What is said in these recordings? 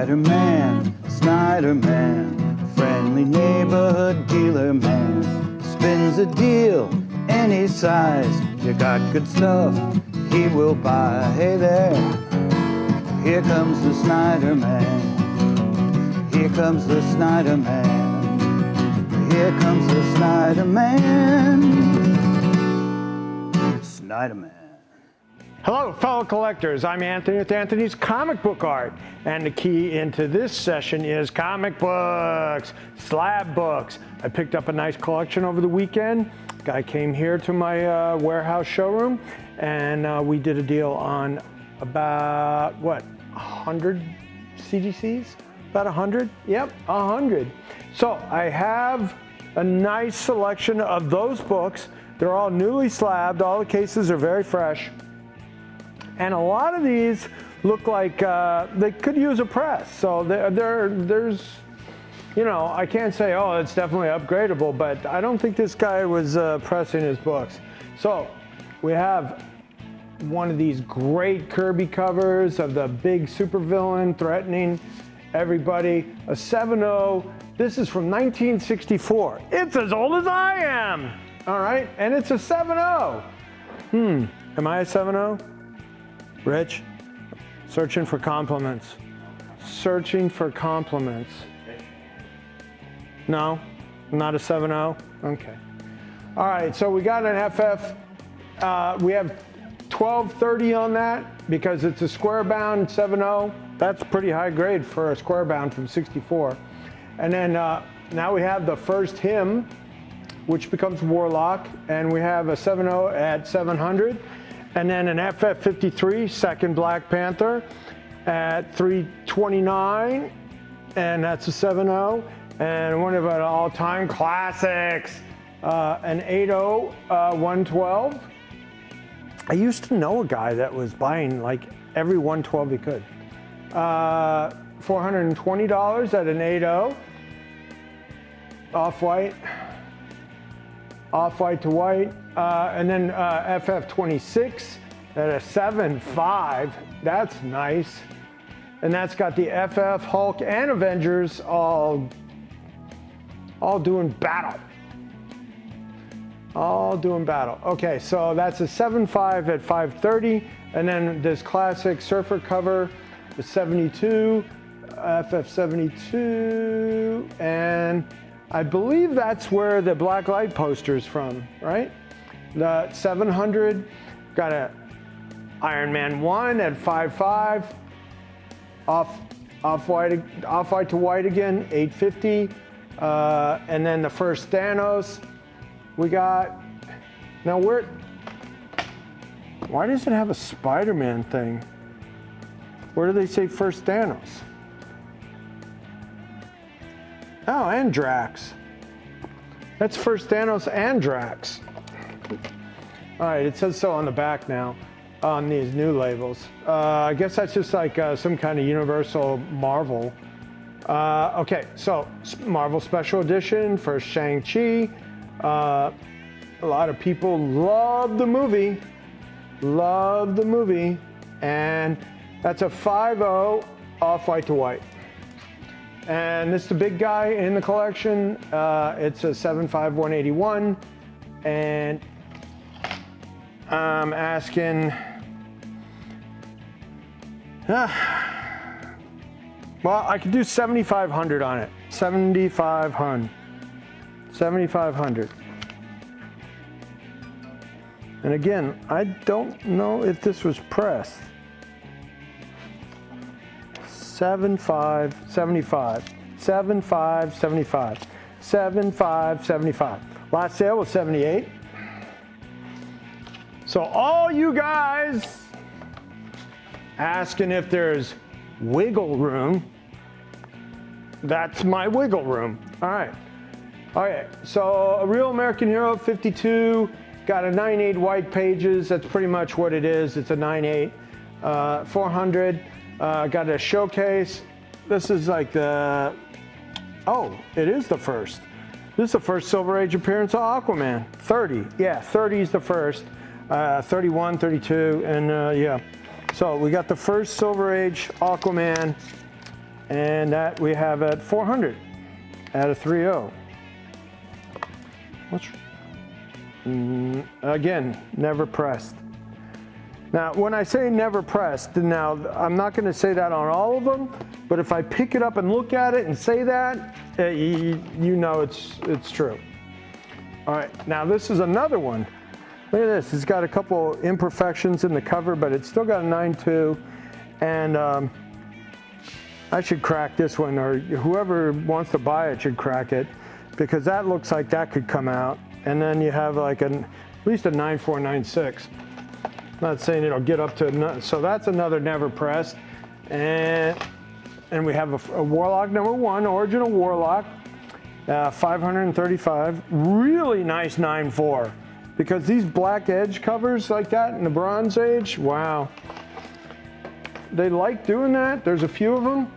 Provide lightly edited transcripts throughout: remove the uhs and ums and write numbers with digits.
Snyder-Man, Snyder-Man, friendly neighborhood dealer man. Spins a deal any size, you got good stuff, he will buy. Hey there, here comes the Snyder-Man. Here comes the Snyder-Man. Here comes the Snyder-Man. Snyder-Man. Hello, fellow collectors. I'm Anthony with Anthony's Comic Book Art. And the key into this session is comic books, slab books. I picked up a nice collection over the weekend. Guy came here to my warehouse showroom, and we did a deal on about, 100 CGCs? About 100? Yep, 100. So I have a nice selection of those books. They're all newly slabbed. All the cases are very fresh. And a lot of these look like they could use a press. So there's, you know, I can't say, oh, it's definitely upgradable, but I don't think this guy was pressing his books. So we have one of these great Kirby covers of the big supervillain threatening everybody, a 7.0. This is from 1964. It's as old as I am, all right? And it's a 7.0. Am I a 7.0? Rich? Searching for compliments. Searching for compliments. No? Not a 7.0? Okay. All right, so we got an FF. We have 1230 on that because it's a square bound 7.0. That's pretty high grade for a square bound from 64. And then now we have the first hymn, which becomes Warlock, and we have a 7.0 at 700. And then an FF53, second Black Panther at 329, and that's a 7.0. And one of our all-time classics, an 8.0 112. I used to know a guy that was buying like every 112 he could. $420 at an 8.0. Off-white to white. And then FF26 at a 7.5. That's nice. And that's got the FF, Hulk, and Avengers all doing battle. All doing battle. Okay, so that's a 7.5 at 530. And then this classic Surfer cover, the 72, FF72, and I believe that's where the Black Light poster's from, right? The 700, got a Iron Man 1 at 5.5, off-white to white again, 850, and then the first Thanos we got. Now why does it have a Spider-Man thing? Where do they say first Thanos? Oh, and Drax. That's first Thanos and Drax. All right, it says so on the back now, on these new labels. I guess that's just like some kind of Universal Marvel. Okay, so Marvel Special Edition for Shang-Chi. A lot of people love the movie. And that's a 5.0 off-white to white. And this is the big guy in the collection. It's a 7.5 181. And I'm asking, well, I could do 7,500 on it. 7,500. And again, I don't know if this was pressed. 7.5 75. 7.5 75. 7.5 75. Last sale was 78. So all you guys asking if there's wiggle room, that's my wiggle room. All right. Okay, so a Real American Hero 52, got a 9.8 white pages. That's pretty much what it is. It's a 9.8. 400. Got a showcase. This is like the, oh, it is the first. This is the first Silver Age appearance of Aquaman. 30, yeah, 30 is the first. 31, 32, and yeah. So we got the first Silver Age Aquaman And that we have at 400 out of 3.0. Again, never pressed. Now, when I say never pressed, now I'm not going to say that on all of them, but if I pick it up and look at it and say that, you know it's true. All right, now this is another one. Look at this. It's got a couple imperfections in the cover, but it's still got a 9.2, and I should crack this one, or whoever wants to buy it should crack it, because that looks like that could come out. And then you have like at least a 9.4, 9.6. Not saying it'll get up to, so that's another never pressed. And we have a Warlock number 1, original Warlock, 535. Really nice 9.4, because these black edge covers like that in the Bronze Age, wow. They like doing that. There's a few of them,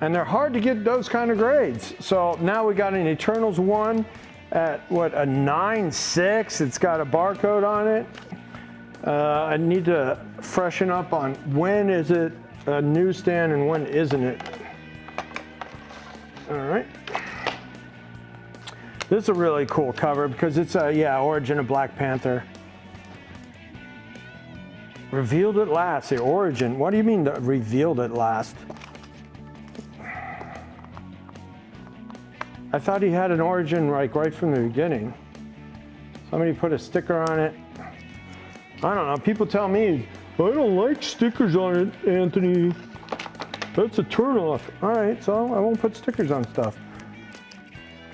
and they're hard to get those kind of grades. So now we got an Eternals 1 at what, a 9.6. It's got a barcode on it. I need to freshen up on when is it a newsstand and when isn't it. All right. This is a really cool cover because it's a, origin of Black Panther. Revealed at last, the origin. What do you mean revealed at last? I thought he had an origin like right from the beginning. Somebody put a sticker on it. I don't know, people tell me, I don't like stickers on it, Anthony. That's a turnoff. All right, so I won't put stickers on stuff.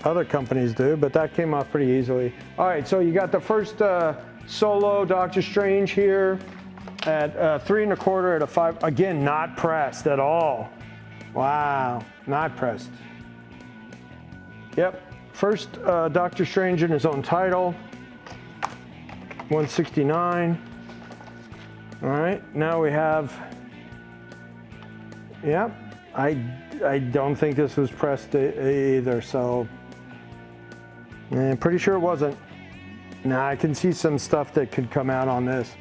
Other companies do, but that came off pretty easily. All right, so you got the first solo Doctor Strange here at 3.25 at a 5. Again, not pressed at all. Wow, not pressed. Yep, first Doctor Strange in his own title. 169. All right, now we have, yep, I don't think this was pressed either, so I'm pretty sure it wasn't. Now I can see some stuff that could come out on this.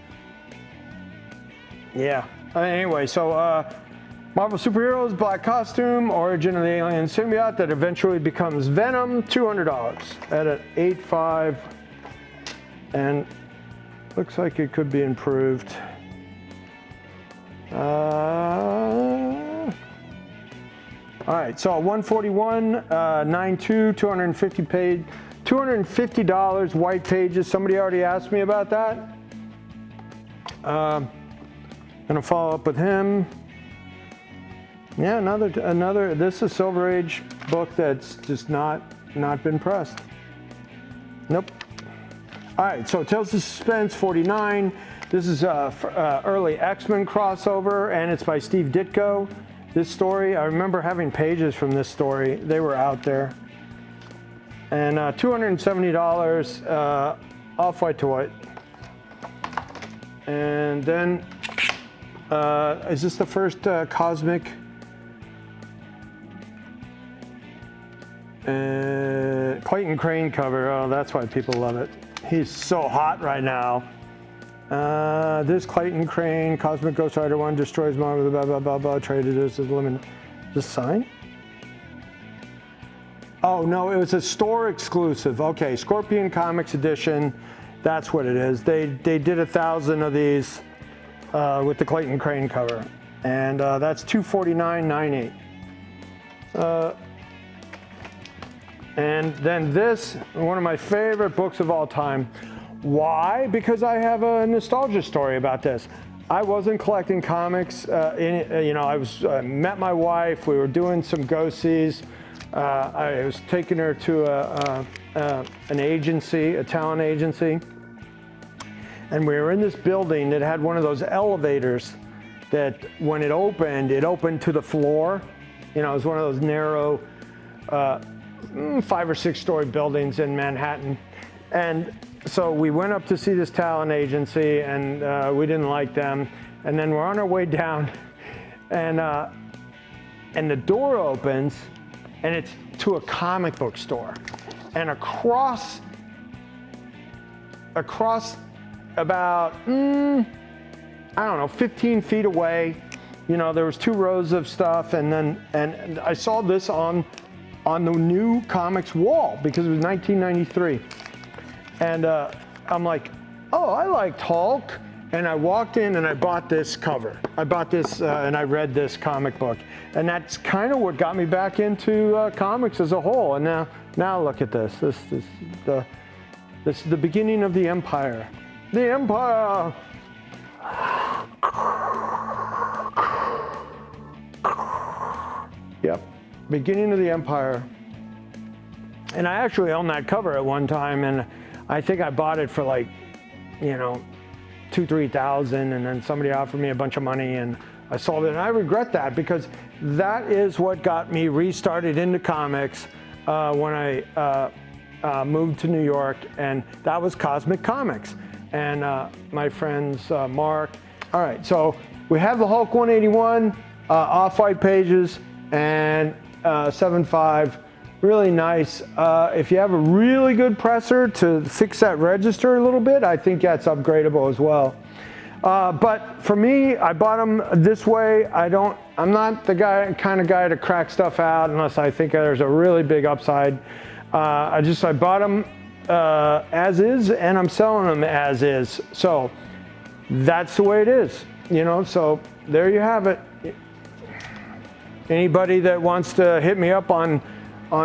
Yeah, anyway, so Marvel Superheroes, black costume, origin of the alien symbiote that eventually becomes Venom, $200 at an 8.5, and looks like it could be improved. All right, so 141, 9.2, 250 paid, $250, white pages. Somebody already asked me about that. Gonna follow up with him. Yeah, another. This is Silver Age book that's just not been pressed. Nope. All right, so Tales of Suspense 49. This is early X-Men crossover, and it's by Steve Ditko. This story, I remember having pages from this story. They were out there. And $270, off-white to white. And then, is this the first Cosmic? Clayton Crane cover. Oh, that's why people love it. He's so hot right now. This Clayton Crane, Cosmic Ghost Rider 1 destroys Marvel, blah, blah, blah, blah, traded this as limited. This sign? Oh, no, it was a store exclusive. Okay, Scorpion Comics edition. That's what it is. They did 1,000 of these with the Clayton Crane cover. And that's $249.98. And then this, one of my favorite books of all time. Why? Because I have a nostalgia story about this. I wasn't collecting comics. I met my wife. We were doing some go-sees. I was taking her to an agency, a talent agency. And we were in this building that had one of those elevators that when it opened to the floor. You know, it was one of those narrow 5 or 6 story buildings in Manhattan. And so we went up to see this talent agency, and we didn't like them. And then we're on our way down, and the door opens, and it's to a comic book store. And across about, I don't know, 15 feet away, you know, there was 2 rows of stuff, and I saw this on the new comics wall because it was 1993. And I'm like, oh, I liked Hulk. And I walked in and I bought this cover. I bought this and I read this comic book. And that's kind of what got me back into comics as a whole. And now look at this. This is the beginning of the empire. The empire! Yep, beginning of the empire. And I actually owned that cover at one time, and I think I bought it for like, you know, $2,000-3,000, and then somebody offered me a bunch of money and I sold it. And I regret that because that is what got me restarted into comics when I moved to New York, and that was Cosmic Comics. And my friends, Mark. All right, so we have the Hulk 181, off-white pages, and 7.5. Really nice. If you have a really good presser to fix that register a little bit, I think that's upgradable as well. But for me, I bought them this way. I'm not the kind of guy to crack stuff out unless I think there's a really big upside. I bought them as is, and I'm selling them as is. So that's the way it is, you know. So there you have it. Anybody that wants to hit me up on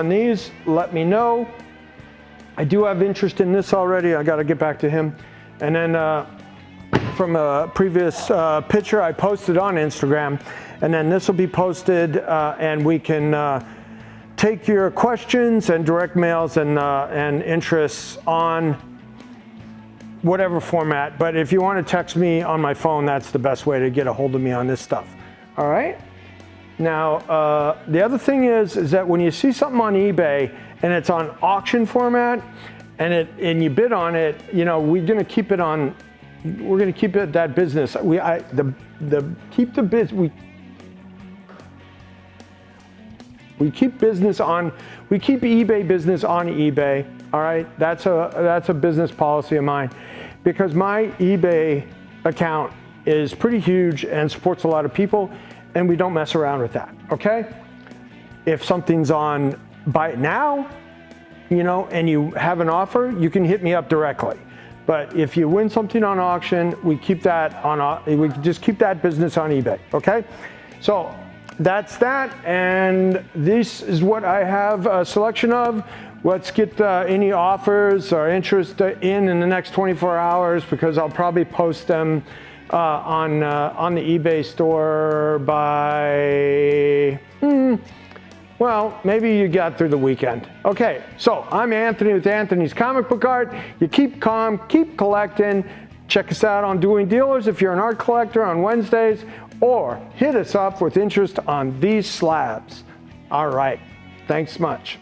these, let me know. I do have interest in this already. I got to get back to him. And then from a previous picture I posted on Instagram, and then this will be posted, and we can take your questions and direct mails and interests on whatever format. But if you want to text me on my phone, that's the best way to get a hold of me on this stuff. All right? Now, the other thing is that when you see something on eBay and it's on auction format and you bid on it, you know, we're going to keep it that business. We keep eBay business on eBay. All right, that's a business policy of mine, because my eBay account is pretty huge and supports a lot of people, and we don't mess around with that, okay? If something's on buy it now, you know, and you have an offer, you can hit me up directly. But if you win something on auction, we keep that we just keep that business on eBay, okay? So that's that, and this is what I have a selection of. Let's get any offers or interest in the next 24 hours, because I'll probably post them on the eBay store by, well, maybe you got through the weekend. Okay, so I'm Anthony with Anthony's Comic Book Art. You keep calm, keep collecting. Check us out on Doing Dealers if you're an art collector on Wednesdays, or hit us up with interest on these slabs. All right, thanks much.